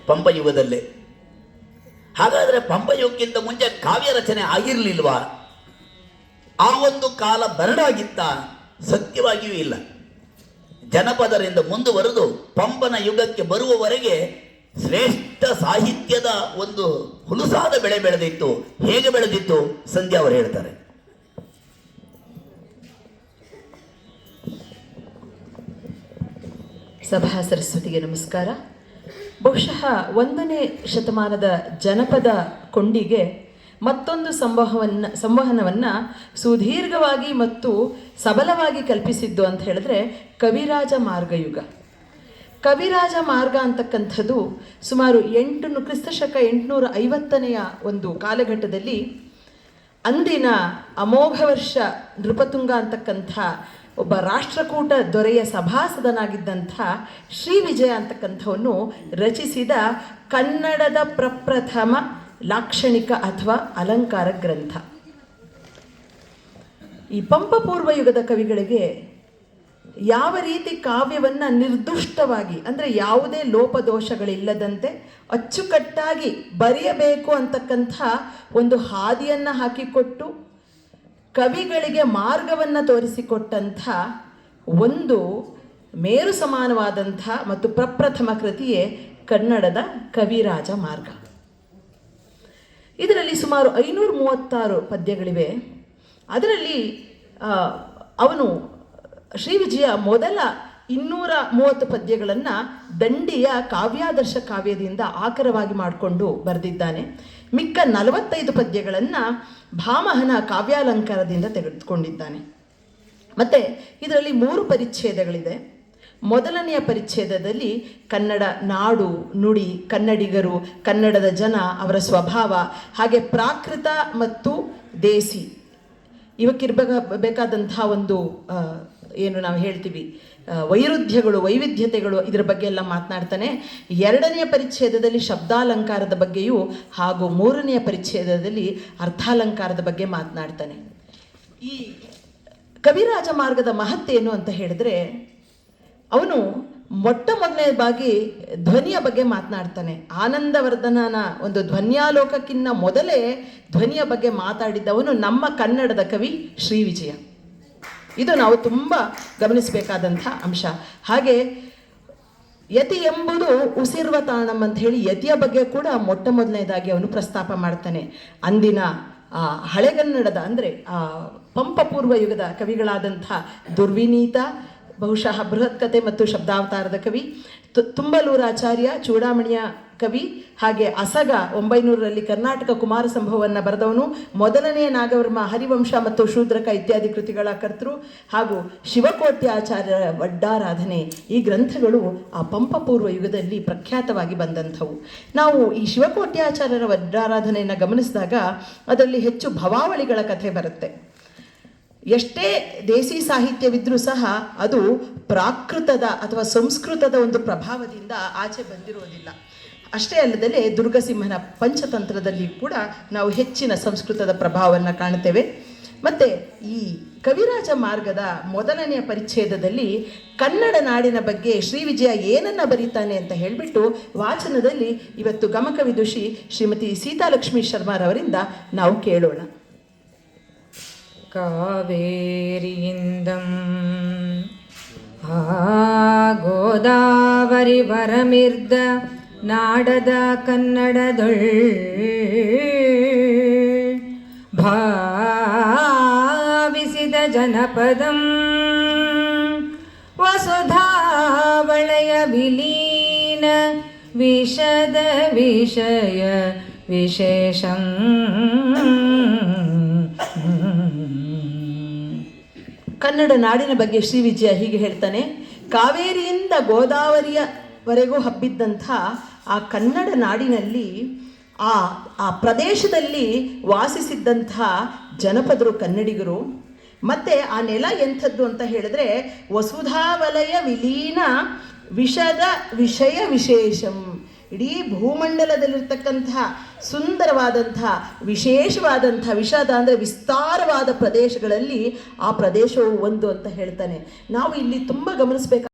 ಪಂಪಯುಗದಲ್ಲೇ. ಹಾಗಾದರೆ ಪಂಪಯುಗಕ್ಕಿಂತ ಮುಂಚೆ ಕಾವ್ಯ ರಚನೆ ಆಗಿರಲಿಲ್ವಾ? ಆ ಒಂದು ಕಾಲ ಬರಡಾಗಿತ್ತ? ಸತ್ಯವಾಗಿಯೂ ಇಲ್ಲ. ಜನಪದರಿಂದ ಮುಂದುವರೆದು ಪಂಪನ ಯುಗಕ್ಕೆ ಬರುವವರೆಗೆ ಶ್ರೇಷ್ಠ ಸಾಹಿತ್ಯದ ಒಂದು ಹುಲುಸಾದ ಬೆಳೆ ಬೆಳೆದಿತ್ತು. ಹೇಗೆ ಬೆಳೆದಿತ್ತು? ಸಂಧ್ಯಾ ಅವರು ಹೇಳ್ತಾರೆ. ಸಭಾ ಸರಸ್ವತಿಗೆ ನಮಸ್ಕಾರ. ಬಹುಶಃ 1ನೇ ಶತಮಾನದ ಜನಪದ ಕೊಂಡಿಗೆ ಮತ್ತೊಂದು ಸಂವಹನವನ್ನು ಸುದೀರ್ಘವಾಗಿ ಮತ್ತು ಸಬಲವಾಗಿ ಕಲ್ಪಿಸಿದ್ದು ಅಂತ ಹೇಳಿದ್ರೆ ಕವಿರಾಜ ಮಾರ್ಗಯುಗ. ಕವಿರಾಜ ಮಾರ್ಗ ಅಂತಕ್ಕಂಥದ್ದು ಸುಮಾರು ಕ್ರಿಸ್ತಶಕ 850ನೆಯ ಒಂದು ಕಾಲಘಟ್ಟದಲ್ಲಿ ಅಂದಿನ ಅಮೋಘ ವರ್ಷ ನೃಪತುಂಗ ಅಂತಕ್ಕಂಥ ಒಬ್ಬ ರಾಷ್ಟ್ರಕೂಟ ದೊರೆಯ ಸಭಾಸದನಾಗಿದ್ದಂಥ ಶ್ರೀ ವಿಜಯ ಅಂತಕ್ಕಂಥವನ್ನು ರಚಿಸಿದ ಕನ್ನಡದ ಪ್ರಪ್ರಥಮ ಲಾಕ್ಷಣಿಕ ಅಥವಾ ಅಲಂಕಾರ ಗ್ರಂಥ. ಈ ಪಂಪಪೂರ್ವ ಯುಗದ ಕವಿಗಳಿಗೆ ಯಾವ ರೀತಿ ಕಾವ್ಯವನ್ನು ನಿರ್ದುಷ್ಟವಾಗಿ, ಅಂದರೆ ಯಾವುದೇ ಲೋಪದೋಷಗಳಿಲ್ಲದಂತೆ ಅಚ್ಚುಕಟ್ಟಾಗಿ ಬರೆಯಬೇಕು ಅಂತಕ್ಕಂಥ ಒಂದು ಹಾದಿಯನ್ನು ಹಾಕಿಕೊಟ್ಟು ಕವಿಗಳಿಗೆ ಮಾರ್ಗವನ್ನು ತೋರಿಸಿಕೊಟ್ಟಂಥ ಒಂದು ಮೇರು ಸಮಾನವಾದಂಥ ಮತ್ತು ಪ್ರಪ್ರಥಮ ಕೃತಿಯೇ ಕನ್ನಡದ ಕವಿರಾಜ ಮಾರ್ಗ. ಇದರಲ್ಲಿ ಸುಮಾರು 536 ಪದ್ಯಗಳಿವೆ. ಅದರಲ್ಲಿ ಅವನು ಶ್ರೀ ವಿಜಯ ಮೊದಲ 230 ಪದ್ಯಗಳನ್ನು ದಂಡಿಯ ಕಾವ್ಯಾದರ್ಶ ಕಾವ್ಯದಿಂದ ಆಕರವಾಗಿ ಮಾಡಿಕೊಂಡು ಬರೆದಿದ್ದಾನೆ. ಮಿಕ್ಕ 45 ಪದ್ಯಗಳನ್ನು ಭಾಮಹನ ಕಾವ್ಯಾಲಂಕಾರದಿಂದ ತೆಗೆದುಕೊಂಡಿದ್ದಾನೆ. ಮತ್ತು ಇದರಲ್ಲಿ 3 ಪರಿಚ್ಛೇದಗಳಿದೆ. ಮೊದಲನೆಯ ಪರಿಚ್ಛೇದದಲ್ಲಿ ಕನ್ನಡ ನಾಡು ನುಡಿ, ಕನ್ನಡಿಗರು, ಕನ್ನಡದ ಜನ, ಅವರ ಸ್ವಭಾವ, ಹಾಗೆ ಪ್ರಾಕೃತ ಮತ್ತು ದೇಸಿ ಇವಕ್ಕಿರಬೇಕಾದಂಥ ಒಂದು ಏನು ನಾವು ಹೇಳ್ತೀವಿ ವೈವಿಧ್ಯತೆಗಳು ಇದರ ಬಗ್ಗೆ ಎಲ್ಲ ಮಾತನಾಡ್ತಾನೆ. 2ನೆಯ ಪರಿಚ್ಛೇದದಲ್ಲಿ ಶಬ್ದಾಲಂಕಾರದ ಬಗ್ಗೆಯೂ ಹಾಗೂ 3ನೆಯ ಪರಿಚ್ಛೇದದಲ್ಲಿ ಅರ್ಥಾಲಂಕಾರದ ಬಗ್ಗೆ ಮಾತನಾಡ್ತಾನೆ. ಈ ಕವಿರಾಜ ಮಾರ್ಗದ ಮಹತ್ತೇನು ಅಂತ ಹೇಳಿದ್ರೆ, ಅವನು ಮೊದಲನೇದಾಗಿ ಧ್ವನಿಯ ಬಗ್ಗೆ ಮಾತನಾಡ್ತಾನೆ. ಆನಂದವರ್ಧನನ ಒಂದು ಧ್ವನ್ಯಾಲೋಕಕ್ಕಿಂತ ಮೊದಲೇ ಧ್ವನಿಯ ಬಗ್ಗೆ ಮಾತಾಡಿದ್ದವನು ನಮ್ಮ ಕನ್ನಡದ ಕವಿ ಶ್ರೀ ವಿಜಯ. ಇದು ನಾವು ತುಂಬ ಗಮನಿಸಬೇಕಾದಂಥ ಅಂಶ. ಹಾಗೆ ಯತಿ ಎಂಬುದು ಉಸಿರ್ವ ತಾಣಂ ಅಂತ ಹೇಳಿ ಯತಿಯ ಬಗ್ಗೆ ಕೂಡ ಮೊದಲನೇದಾಗಿ ಅವನು ಪ್ರಸ್ತಾಪ ಮಾಡ್ತಾನೆ. ಅಂದಿನ ಹಳೆಗನ್ನಡದ ಅಂದರೆ ಪಂಪಪೂರ್ವ ಯುಗದ ಕವಿಗಳಾದಂಥ ದುರ್ವಿನೀತ, ಬಹುಶಃ ಬೃಹತ್ ಕಥೆ ಮತ್ತು ಶಬ್ದಾವತಾರದ ಕವಿ, ತುಂಬಲೂರಾಚಾರ್ಯ ಚೂಡಾಮಣಿಯ ಕವಿ, ಹಾಗೆ ಅಸಗ 900ರಲ್ಲಿ ಕರ್ನಾಟಕ ಕುಮಾರ ಸಂಭವವನ್ನು ಬರೆದವನು, ಮೊದಲನೆಯ ನಾಗವರ್ಮ ಹರಿವಂಶ ಮತ್ತು ಶೂದ್ರಕ ಇತ್ಯಾದಿ ಕೃತಿಗಳ ಕರ್ತೃ, ಹಾಗೂ ಶಿವಕೋಟ್ಯಾಚಾರ್ಯರ ವಡ್ಡಾರಾಧನೆ. ಈ ಗ್ರಂಥಗಳು ಆ ಪಂಪಪೂರ್ವ ಯುಗದಲ್ಲಿ ಪ್ರಖ್ಯಾತವಾಗಿ ಬಂದಂಥವು. ನಾವು ಈ ಶಿವಕೋಟ್ಯಾಚಾರ್ಯರ ವಡ್ಡಾರಾಧನೆಯನ್ನು ಗಮನಿಸಿದಾಗ ಅದರಲ್ಲಿ ಹೆಚ್ಚು ಭವಾವಳಿಗಳ ಕಥೆ ಬರುತ್ತೆ. ಎಷ್ಟೇ ದೇಸಿ ಸಾಹಿತ್ಯವಿದ್ರೂ ಸಹ ಅದು ಪ್ರಾಕೃತದ ಅಥವಾ ಸಂಸ್ಕೃತದ ಒಂದು ಪ್ರಭಾವದಿಂದ ಆಚೆ ಬಂದಿರೋದಿಲ್ಲ. ಅಷ್ಟೇ ಅಲ್ಲದೆ ದುರ್ಗಸಿಂಹನ ಪಂಚತಂತ್ರದಲ್ಲಿ ಕೂಡ ನಾವು ಹೆಚ್ಚಿನ ಸಂಸ್ಕೃತದ ಪ್ರಭಾವವನ್ನು ಕಾಣುತ್ತೇವೆ. ಮತ್ತು ಈ ಕವಿರಾಜ ಮಾರ್ಗದ ಮೊದಲನೆಯ ಪರಿಚ್ಛೇದದಲ್ಲಿ ಕನ್ನಡ ನಾಡಿನ ಬಗ್ಗೆ ಶ್ರೀ ವಿಜಯ ಏನನ್ನು ಬರೀತಾನೆ ಅಂತ ಹೇಳಿಬಿಟ್ಟು ವಾಚನದಲ್ಲಿ ಇವತ್ತು ಗಮಕ ವಿದುಷಿ ಶ್ರೀಮತಿ ಸೀತಾಲಕ್ಷ್ಮೀ ಶರ್ಮಾರವರಿಂದ ನಾವು ಕೇಳೋಣ. ಕಾವೇರಿಯಿಂದಂ ಗೋದಾವರಿ ವರಮಿರ್ದ ನಾಡದ ಕನ್ನಡದೊಳ್ ಭಾವಿಸಿದ ಜನಪದಂ ವಸುಧಾವಳಯ ವಿಲೀನ ವಿಷದ ವಿಷಯ ವಿಶೇಷಂ. ಕನ್ನಡ ನಾಡಿನ ಬಗ್ಗೆ ಶ್ರೀ ವಿಜಯ ಹೀಗೆ ಹೇಳ್ತಾನೆ. ಕಾವೇರಿಯಿಂದ ಗೋದಾವರಿಯವರೆಗೂ ಹಬ್ಬಿದ್ದಂಥ ಆ ಕನ್ನಡ ನಾಡಿನಲ್ಲಿ ಆ ಪ್ರದೇಶದಲ್ಲಿ ವಾಸಿಸಿದ್ದಂಥ ಜನಪದರು ಕನ್ನಡಿಗರು. ಮತ್ತು ಆ ನೆಲ ಎಂಥದ್ದು ಅಂತ ಹೇಳಿದ್ರೆ ವಸುಧಾವಲಯ ವಿಲೀನ ವಿಷದ ವಿಷಯ ವಿಶೇಷಂ. ಇಡೀ ಭೂಮಂಡಲದಲ್ಲಿರ್ತಕ್ಕಂತಹ ಸುಂದರವಾದಂಥ ವಿಶೇಷವಾದಂಥ ವಿಷಾದ ಅಂದರೆ ವಿಸ್ತಾರವಾದ ಪ್ರದೇಶಗಳಲ್ಲಿ ಆ ಪ್ರದೇಶವು ಒಂದು ಅಂತ ಹೇಳ್ತಾನೆ. ನಾವು ಇಲ್ಲಿ ತುಂಬ ಗಮನಿಸಬೇಕು.